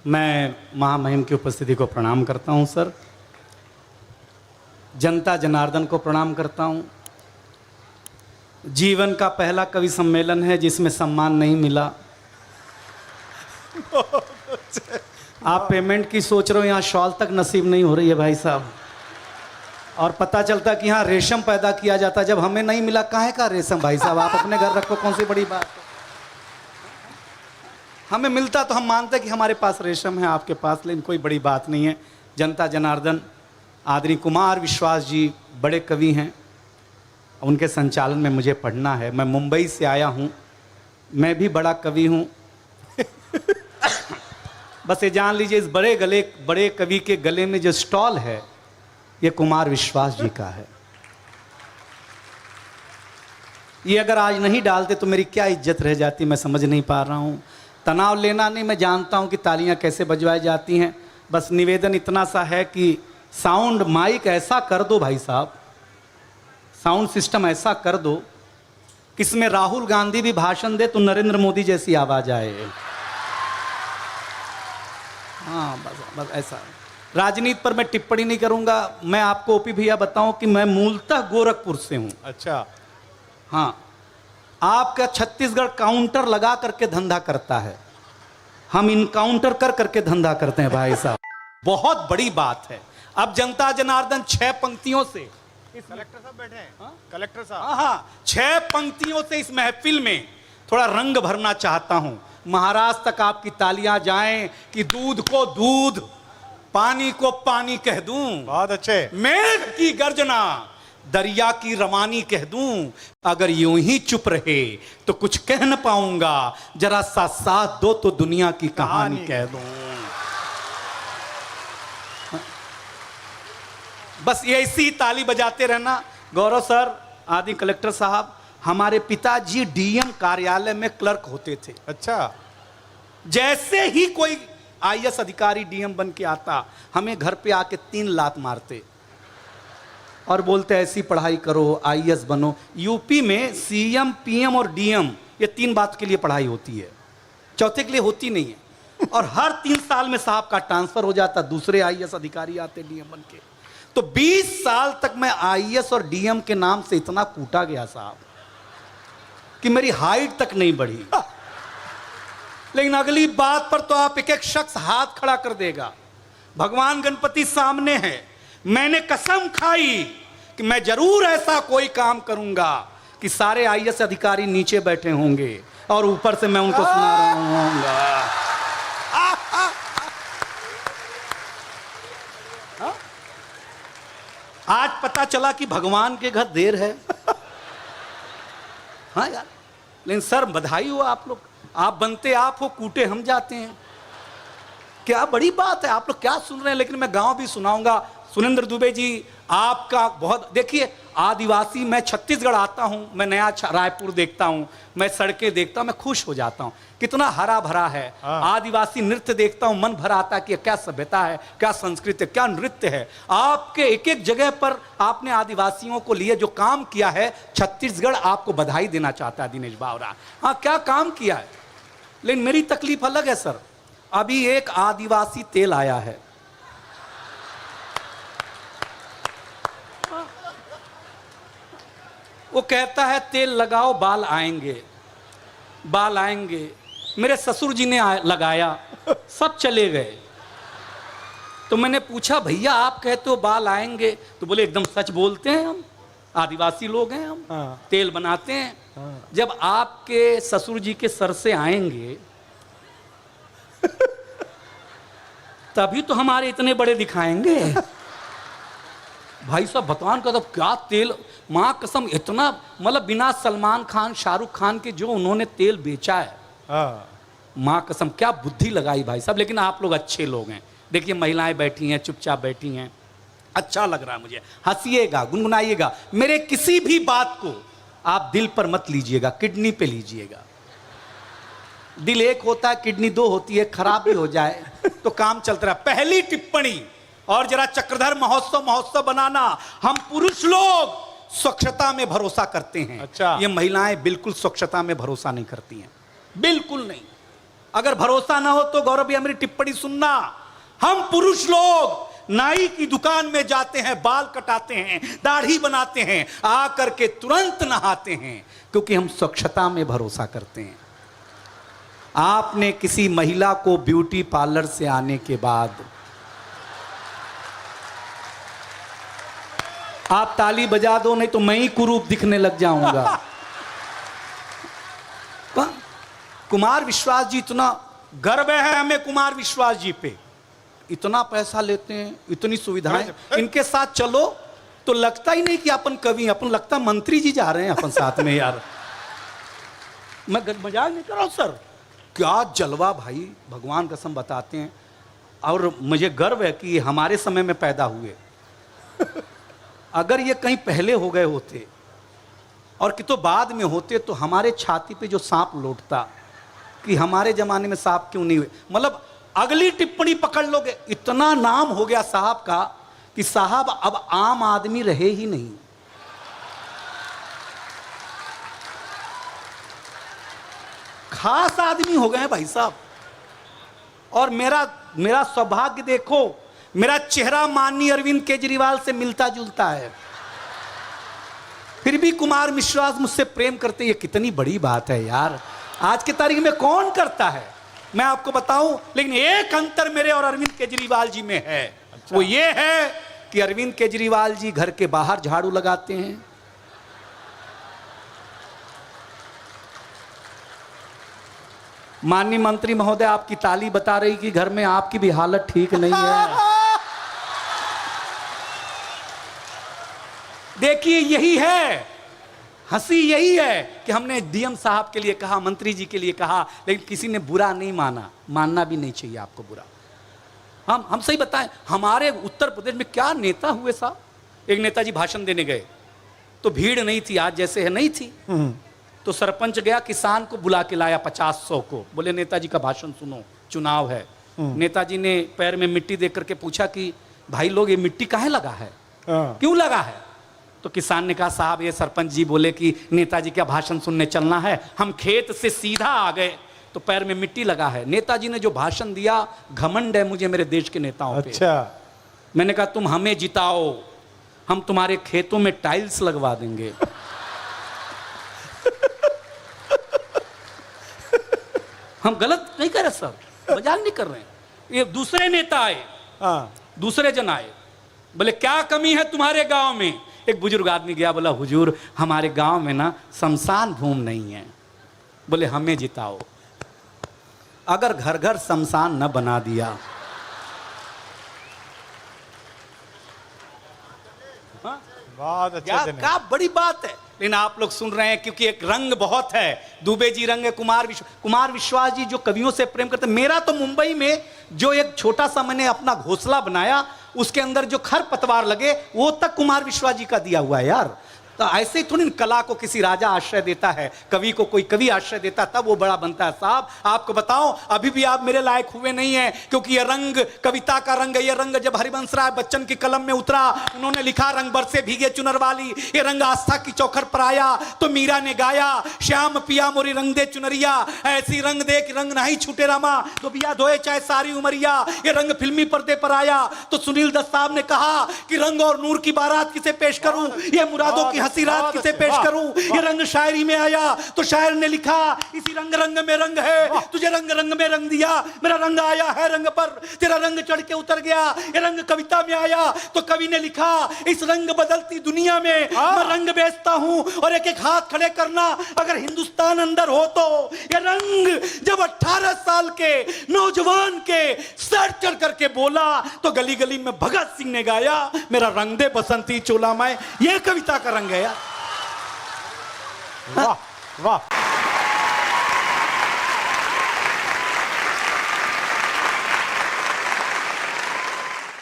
मैं महामहिम की उपस्थिति को प्रणाम करता हूं सर। जनता जनार्दन को प्रणाम करता हूं। जीवन का पहला कवि सम्मेलन है जिसमें सम्मान नहीं मिला। आप पेमेंट की सोच रहे हो, यहाँ शॉल तक नसीब नहीं हो रही है भाई साहब। और पता चलता कि यहाँ रेशम पैदा किया जाता, जब हमें नहीं मिला काहे का रेशम भाई साहब, आप अपने घर रखो, कौन सी बड़ी बात है। हमें मिलता तो हम मानते कि हमारे पास रेशम है, आपके पास, लेकिन कोई बड़ी बात नहीं है। जनता जनार्दन आदरणीय कुमार विश्वास जी बड़े कवि हैं, उनके संचालन में मुझे पढ़ना है। मैं मुंबई से आया हूँ, मैं भी बड़ा कवि हूँ। बस ये जान लीजिए, इस बड़े कवि के गले में जो स्टॉल है ये कुमार विश्वास जी का है। ये अगर आज नहीं डालते तो मेरी क्या इज्जत रह जाती, मैं समझ नहीं पा रहा हूँ। तनाव लेना नहीं, मैं जानता हूँ कि तालियां कैसे बजवाई जाती हैं। बस निवेदन इतना सा है कि साउंड माइक ऐसा कर दो भाई साहब, साउंड सिस्टम ऐसा कर दो कि इसमें राहुल गांधी भी भाषण दे तो नरेंद्र मोदी जैसी आवाज आए। हाँ बस ऐसा। राजनीति पर मैं टिप्पणी नहीं करूंगा। मैं आपको ओपी भैया बताऊं कि मैं मूलतः गोरखपुर से हूं। अच्छा। हाँ, आपका छत्तीसगढ़ काउंटर लगा करके धंधा करता है, हम इनकाउंटर कर करके धंधा करते हैं भाई साहब। बहुत बड़ी बात है। अब जनता जनार्दन 6 पंक्तियों से, कलेक्टर साहब बैठे हैं। कलेक्टर साहब, हाँ 6 पंक्तियों से इस महफिल में थोड़ा रंग भरना चाहता हूं। महाराष्ट्र तक आपकी तालियां जाएं कि दूध को दूध, पानी को पानी कह दूं। बहुत अच्छे। मेघ की गर्जना, दरिया की रवानी कह दूं। अगर यूं ही चुप रहे तो कुछ कह न पाऊंगा, जरा सा साथ दो तो दुनिया की कहानी कह दूं। बस ये ऐसी ताली बजाते रहना। गौरव सर, आदि कलेक्टर साहब, हमारे पिताजी डीएम कार्यालय में क्लर्क होते थे। अच्छा। जैसे ही कोई आईएएस अधिकारी डीएम बन के आता, हमें घर पे आके 3 लात मारते और बोलते ऐसी पढ़ाई करो, आईएएस बनो। यूपी में सीएम, पीएम और डीएम, ये 3 बात के लिए पढ़ाई होती है, चौथे के लिए होती नहीं है। और हर 3 साल में साहब का ट्रांसफर हो जाता, दूसरे आईएएस अधिकारी आते डीएम बन के। तो 20 साल तक मैं आईएएस और डीएम के नाम से इतना कूटा गया साहब कि मेरी हाइट तक नहीं बढ़ी। लेकिन अगली बात पर तो आप एक शख्स हाथ खड़ा कर देगा। भगवान गणपति सामने है। मैंने कसम खाई कि मैं जरूर ऐसा कोई काम करूंगा कि सारे आईएएस अधिकारी नीचे बैठे होंगे और ऊपर से मैं उनको सुना रहा हूंगा। आज पता चला कि भगवान के घर देर है। हाँ यार, लेकिन सर बधाई हो आप लोग, आप बनते आप हो, कूटे हम जाते हैं। क्या बड़ी बात है, आप लोग क्या सुन रहे हैं। लेकिन मैं गांव भी सुनाऊंगा। सुरेंद्र दुबे जी, आपका बहुत, देखिए आदिवासी, मैं छत्तीसगढ़ आता हूं, मैं नया रायपुर देखता हूं, मैं सड़कें देखता हूं, मैं खुश हो जाता हूं, कितना हरा भरा है। आदिवासी नृत्य देखता हूं, मन भर आता है कि क्या सभ्यता है, क्या संस्कृति है, क्या नृत्य है। आपके एक एक जगह पर आपने आदिवासियों को लिए जो काम किया है, छत्तीसगढ़ आपको बधाई देना चाहता है दिनेश बावरा। हाँ, क्या काम किया है। लेकिन मेरी तकलीफ अलग है सर। अभी एक आदिवासी तेल आया है, वो कहता है तेल लगाओ बाल आएंगे, बाल आएंगे। मेरे ससुर जी ने लगाया, सब चले गए। तो मैंने पूछा भैया आप कहते हो बाल आएंगे, तो बोले एकदम सच बोलते हैं, हम आदिवासी लोग हैं, हम तेल बनाते हैं। जब आपके ससुर जी के सर से आएंगे तभी तो हमारे इतने बड़े दिखाएंगे। भाई साहब भगवान का, तो क्या तेल, माँ कसम, इतना मतलब बिना सलमान खान, शाहरुख खान के जो उन्होंने तेल बेचा है, माँ कसम क्या बुद्धि लगाई भाई साहब। लेकिन आप लोग अच्छे लोग हैं। देखिए महिलाएं बैठी हैं, चुपचाप बैठी हैं, अच्छा लग रहा है मुझे। हंसिएगा, गुनगुनाइएगा। मेरे किसी भी बात को आप दिल पर मत लीजिएगा, किडनी पे लीजिएगा। दिल एक होता है, किडनी 2 होती है, खराब भी हो जाए तो काम चलता रहा। पहली टिप्पणी, और जरा चक्रधर महोत्सव बनाना। हम पुरुष लोग स्वच्छता में भरोसा करते हैं। अच्छा। ये महिलाएं बिल्कुल स्वच्छता में भरोसा नहीं करती हैं, बिल्कुल नहीं। अगर भरोसा ना हो तो गौरव भैया मेरी टिप्पणी सुनना। हम पुरुष लोग नाई की दुकान में जाते हैं, बाल कटाते हैं, दाढ़ी बनाते हैं, आ करके तुरंत नहाते हैं, क्योंकि हम स्वच्छता में भरोसा करते हैं। आपने किसी महिला को ब्यूटी पार्लर से आने के बाद, आप ताली बजा दो नहीं तो मैं ही कुरूप दिखने लग जाऊंगा। कुमार विश्वास जी, इतना गर्व है हमें कुमार विश्वास जी पे, इतना पैसा लेते हैं, इतनी सुविधाएं, इनके साथ चलो तो लगता ही नहीं कि अपन कवि, अपन लगता मंत्री जी जा रहे हैं अपन साथ में यार। मैं मजाक नहीं कर रहा हूं सर, क्या जलवा भाई, भगवान कसम बताते हैं। और मुझे गर्व है कि हमारे समय में पैदा हुए। अगर ये कहीं पहले हो गए होते और कि तो बाद में होते तो हमारे छाती पे जो सांप लौटता कि हमारे जमाने में सांप क्यों नहीं हुए, मतलब अगली टिप्पणी पकड़ लोगे। इतना नाम हो गया साहब का कि साहब अब आम आदमी रहे ही नहीं। खास आदमी हो गए हैं भाई साहब। और मेरा सौभाग्य देखो, मेरा चेहरा माननीय अरविंद केजरीवाल से मिलता जुलता है, फिर भी कुमार विश्वास मुझसे प्रेम करते। ये कितनी बड़ी बात है यार, आज की तारीख में कौन करता है मैं आपको बताऊं। लेकिन एक अंतर मेरे और अरविंद केजरीवाल जी में है। अच्छा। वो ये है कि अरविंद केजरीवाल जी घर के बाहर झाड़ू लगाते हैं, माननीय मंत्री महोदय आपकी ताली बता रही कि घर में आपकी भी हालत ठीक नहीं है। देखिए यही है हंसी, यही है कि हमने डीएम साहब के लिए कहा, मंत्री जी के लिए कहा, लेकिन किसी ने बुरा नहीं माना। मानना भी नहीं चाहिए आपको बुरा। हम सही बताएं, हमारे उत्तर प्रदेश में क्या नेता हुए साहब। एक नेताजी भाषण देने गए तो भीड़ नहीं थी, आज जैसे है नहीं थी, तो सरपंच गया, किसान को बुला के लाया 50-100 को, बोले नेताजी का भाषण सुनो, चुनाव है। नेताजी ने पैर में मिट्टी देख करके पूछा कि भाई लोग ये मिट्टी काहे लगा है, क्यों लगा है। तो किसान ने कहा साहब ये सरपंच जी बोले कि नेताजी का भाषण सुनने चलना है, हम खेत से सीधा आ गए तो पैर में मिट्टी लगा है। नेताजी ने जो भाषण दिया, घमंड है मुझे मेरे देश के नेताओं पे। अच्छा। मैंने कहा तुम हमें जिताओ, हम तुम्हारे खेतों में टाइल्स लगवा देंगे। हम गलत नहीं कर रहे सर, मजाक नहीं कर रहे हैं। ये दूसरे नेता आए, दूसरे जन आए, बोले क्या कमी है तुम्हारे गांव में। एक बुजुर्ग आदमी गया, बोला हुजूर हमारे गांव में ना शमशान भूमि नहीं है। बोले हमें जिताओ। अगर घर घर शमशान न बना दिया, बहुत अच्छा, क्या बड़ी बात है। लेकिन आप लोग सुन रहे हैं क्योंकि एक रंग बहुत है, दुबे जी रंग है, कुमार विश्वास जी जो कवियों से प्रेम करते। मेरा तो मुंबई में जो एक छोटा सा मैंने अपना घोंसला बनाया, उसके अंदर जो खरपतवार लगे वो तक कुमार विश्वास जी का दिया हुआ है यार। तो ऐसे ही थोड़ी कला को किसी राजा आश्रय देता है, कवि को कोई कवि आश्रय देता तब वो बड़ा बनता है। साहब आपको बताऊं, अभी भी आप मेरे लायक हुए नहीं हैं, क्योंकि ये रंग कविता का रंग है। ये रंग जब हरिवंश राय बच्चन की कलम में उतरा, उन्होंने लिखा रंग बरसे भीगे चुनर वाली, ये रंग आस्था की चौखट पर आया तो मीरा ने गाया, श्याम पिया मोरी रंग दे चुनरिया, ऐसी रंग दे कि रंग नहीं छूटे रामा, तो बिया धोए चाहे सारी उमरिया। ये रंग फिल्मी पर्दे पर आया तो सुनील दत्त साहब ने कहा कि रंग और नूर की बारात किसे पेश करूं, ये मुरादों की हंसी रात किसे पेश करूं। ये रंग शायरी में आया तो शायर ने लिखा, इसी रंग रंग में रंग है, तुझे रंग रंग में रंग दिया, मेरा रंग आया है रंग पर, तेरा रंग चढ़ के उतर गया। ये रंग कविता में आया तो कवि ने लिखा, इस रंग बदलती दुनिया में मैं रंग बेचता हूं और एक एक हाथ खड़े करना अगर हिंदुस्तान अंदर हो तो। ये रंग जब 18 साल के नौजवान के सर चढ़ करके बोला तो गली गली में भगत सिंह ने गाया, मेरा रंग दे बसंती चोला मैं। ये कविता का रंग है यार। वाह वाह।